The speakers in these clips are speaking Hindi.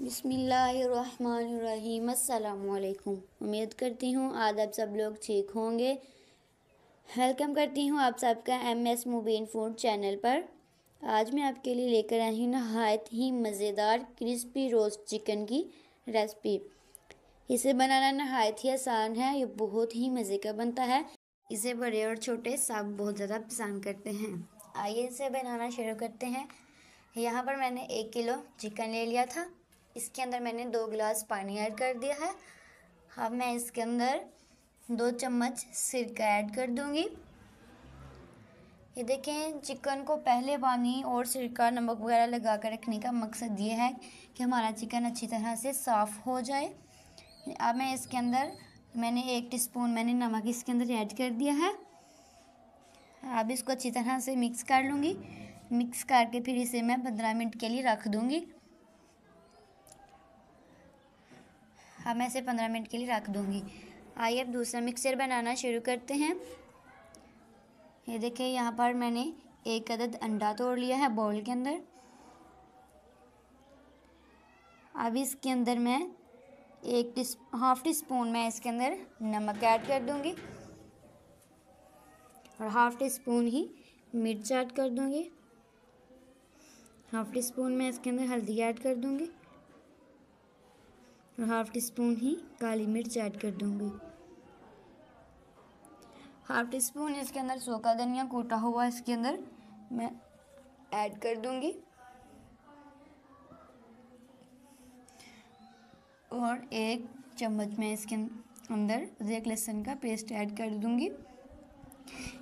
बिस्मिल्लाहिर्रहमानिर्रहीम। अस्सलामुअलैकुम। उम्मीद करती हूँ आज आप सब लोग ठीक होंगे। वेलकम करती हूँ आप सबका MS मुबीन फूड चैनल पर। आज मैं आपके लिए लेकर आई हूँ नहायत ही मज़ेदार क्रिस्पी रोस्ट चिकन की रेसिपी। इसे बनाना नहायत ही आसान है। ये बहुत ही मज़े का बनता है। इसे बड़े और छोटे सब बहुत ज़्यादा पसंद करते हैं। आइए इसे बनाना शुरू करते हैं। यहाँ पर मैंने 1 किलो चिकन ले लिया था। इसके अंदर मैंने 2 गिलास पानी ऐड कर दिया है। अब मैं इसके अंदर 2 चम्मच सिरका ऐड कर दूंगी। ये देखें, चिकन को पहले पानी और सिरका नमक वगैरह लगा कर रखने का मकसद ये है कि हमारा चिकन अच्छी तरह से साफ़ हो जाए। अब मैं इसके अंदर 1 टीस्पून मैंने नमक इसके अंदर ऐड कर दिया है। अब इसको अच्छी तरह से मिक्स कर लूँगी। मिक्स करके फिर इसे मैं 15 मिनट के लिए रख दूँगी। अब मैं इसे 15 मिनट के लिए रख दूँगी। आइए अब दूसरा मिक्सचर बनाना शुरू करते हैं। ये देखिए, यहाँ पर मैंने 1 अदद अंडा तोड़ लिया है बाउल के अंदर। अब इसके अंदर मैं हाफ टी स्पून मैं इसके अंदर नमक ऐड कर दूँगी और हाफ टी स्पून ही मिर्च ऐड कर दूँगी। हाफ टी स्पून मैं इसके अंदर हल्दी ऐड कर दूँगी और हाफ टी स्पून ही काली मिर्च ऐड कर दूँगी। हाफ टी स्पून इसके अंदर सूखा धनिया कूटा हुआ इसके अंदर मैं ऐड कर दूँगी और 1 चम्मच में इसके अंदर अदरक लहसुन का पेस्ट ऐड कर दूँगी।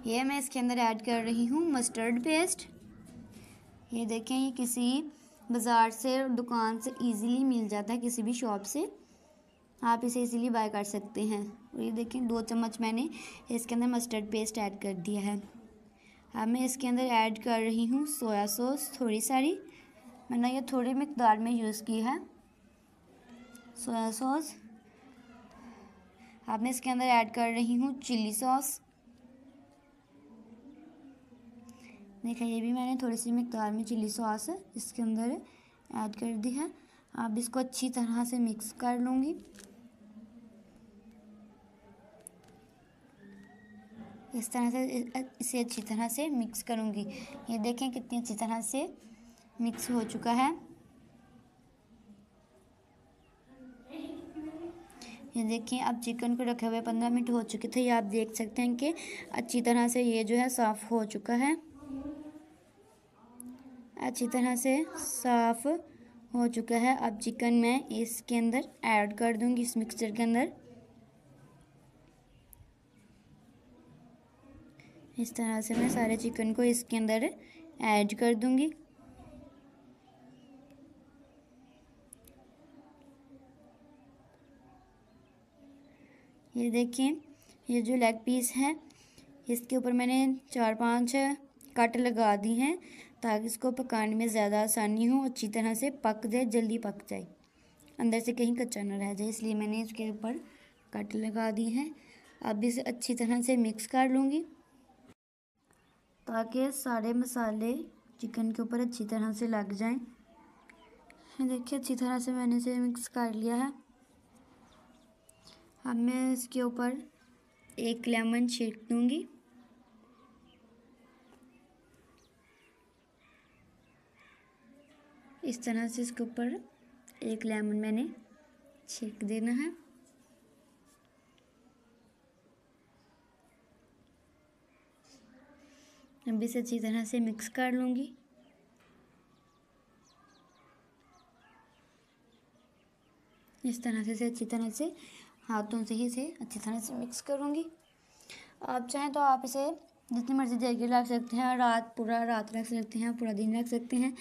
ये मैं इसके अंदर ऐड कर रही हूँ मस्टर्ड पेस्ट। ये देखें, ये किसी बाज़ार से दुकान से इजीली मिल जाता है, किसी भी शॉप से आप इसे इजीली बाय कर सकते हैं। और ये देखें, 2 चम्मच मैंने इसके अंदर मस्टर्ड पेस्ट ऐड कर दिया है। अब मैं इसके अंदर ऐड कर रही हूँ सोया सॉस थोड़ी सारी। मैंने ये थोड़ी मिकदार में यूज़ की है सोया सॉस। अब मैं इसके अंदर ऐड कर रही हूँ चिली सॉस। देखिए, ये भी मैंने थोड़ी सी मिकदार में चिली सॉस इसके अंदर ऐड कर दी है। अब इसको अच्छी तरह से मिक्स कर लूँगी। इस तरह से इसे अच्छी तरह से मिक्स करूँगी। ये देखें कितनी अच्छी तरह से मिक्स हो चुका है। ये देखिए, अब चिकन को रखे हुए 15 मिनट हो चुके थे। ये आप देख सकते हैं कि अच्छी तरह से ये जो है साफ़ हो चुका है। अच्छी तरह से साफ़ हो चुका है। अब चिकन मैं इसके अंदर ऐड कर दूंगी, इस मिक्सचर के अंदर। इस तरह से मैं सारे चिकन को इसके अंदर ऐड कर दूंगी। ये देखिए, ये जो लेग पीस है इसके ऊपर मैंने 4-5 कट लगा दी हैं ताकि इसको पकाने में ज़्यादा आसानी हो, अच्छी तरह से पक जाए, जल्दी पक जाए, अंदर से कहीं कच्चा ना रह जाए, इसलिए मैंने इसके ऊपर कट लगा दी हैं। अब इसे अच्छी तरह से मिक्स कर लूँगी ताकि सारे मसाले चिकन के ऊपर अच्छी तरह से लग जाएं। देखिए, अच्छी तरह से मैंने इसे मिक्स कर लिया है। अब मैं इसके ऊपर 1 लेमन छिड़क दूँगी। इस तरह से इसके ऊपर 1 लेमन मैंने छिड़क देना है। अब इसे अच्छी तरह से मिक्स कर लूँगी। इस तरह से अच्छी तरह से हाथों से ही इसे अच्छी तरह से मिक्स करूँगी। आप चाहें तो आप इसे जितनी मर्ज़ी देर के लिए रख सकते हैं, पूरा रात रख सकते हैं, पूरा दिन रख सकते हैं,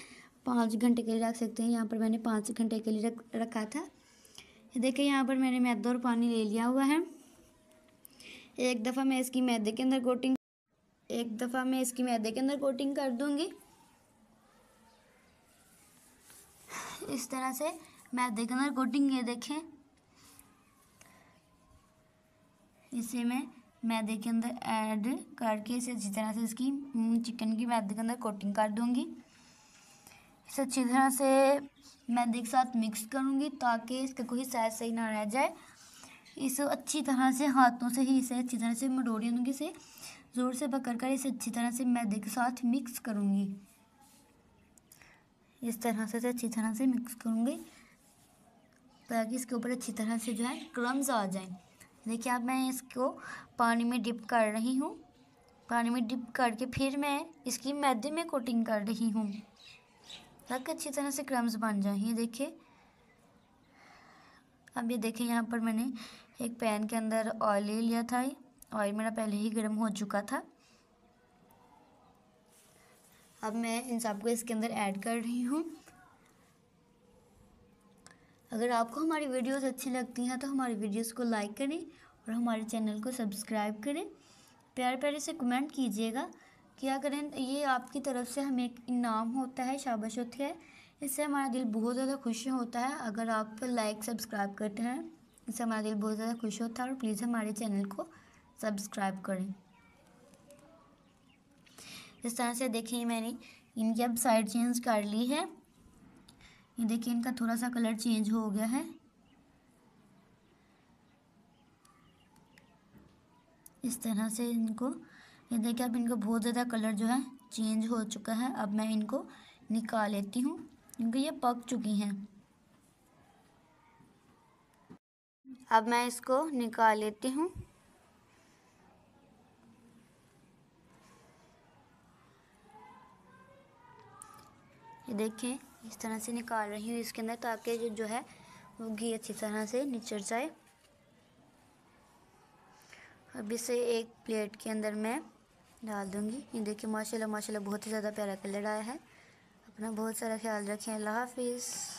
5 घंटे के लिए रख सकते हैं। यहाँ पर मैंने 5 घंटे के लिए रखा था। ये देखिए, यहाँ पर मैंने मैदा और पानी ले लिया हुआ है। एक दफ़ा मैं इसकी मैदे के अंदर कोटिंग कर दूँगी। इस तरह से मैदे के अंदर कोटिंग, ये देखें, इसे मैं मैदे के अंदर ऐड करके इसे अच्छी तरह से इसकी चिकन की मैदे के अंदर कोटिंग कर दूँगी। इसे अच्छी तरह से मैदे के साथ मिक्स करूँगी ताकि इसका कोई साइज सही ना रह जाए। इसे अच्छी तरह से हाथों से ही इसे अच्छी तरह से मरोड़ी दूँगी। इसे ज़ोर से पकड़कर इसे अच्छी तरह से मैदे के साथ मिक्स करूँगी। इस तरह से अच्छी तरह से मिक्स करूँगी ताकि इसके ऊपर अच्छी तरह से जो है क्रम्स आ जाएं। देखिए अब मैं इसको पानी में डिप कर रही हूँ। पानी में डिप करके फिर मैं इसकी मैदे में कोटिंग कर रही हूँ ताकि अच्छी तरह से क्रम्स बन जाएं। ये देखिए, अब ये देखिए यहाँ पर मैंने एक पैन के अंदर ऑयल ले लिया था। ऑयल मेरा पहले ही गर्म हो चुका था। अब मैं इन सबको इसके अंदर ऐड कर रही हूँ। अगर आपको हमारी वीडियोस अच्छी लगती हैं तो हमारी वीडियोस को लाइक करें और हमारे चैनल को सब्सक्राइब करें। प्यारे प्यारे से कमेंट कीजिएगा। क्या करें, ये आपकी तरफ से हमें एक इनाम होता है, शाबाश होती है। इससे हमारा दिल बहुत ज़्यादा खुश होता है। अगर आप लाइक सब्सक्राइब करते हैं इससे हमारा दिल बहुत ज़्यादा खुश होता है। और प्लीज़ हमारे चैनल को सब्सक्राइब करें। इस तरह से देखिए मैंने इनकी अब साइड चेंज कर ली है। ये देखिए इनका थोड़ा सा कलर चेंज हो गया है। इस तरह से इनको, ये देखिए अब इनका बहुत ज़्यादा कलर जो है चेंज हो चुका है। अब मैं इनको निकाल लेती हूँ क्योंकि ये पक चुकी हैं। अब मैं इसको निकाल लेती हूँ। ये देखिए इस तरह से निकाल रही हूँ इसके अंदर ताकि जो है वो घी अच्छी तरह से निचर जाए। अब इसे एक प्लेट के अंदर मैं डाल दूँगी। ये देखिए माशाल्लाह माशाल्लाह बहुत ही ज़्यादा प्यारा कलर आया है। अपना बहुत सारा ख्याल रखें। अल्लाह हाफिज़।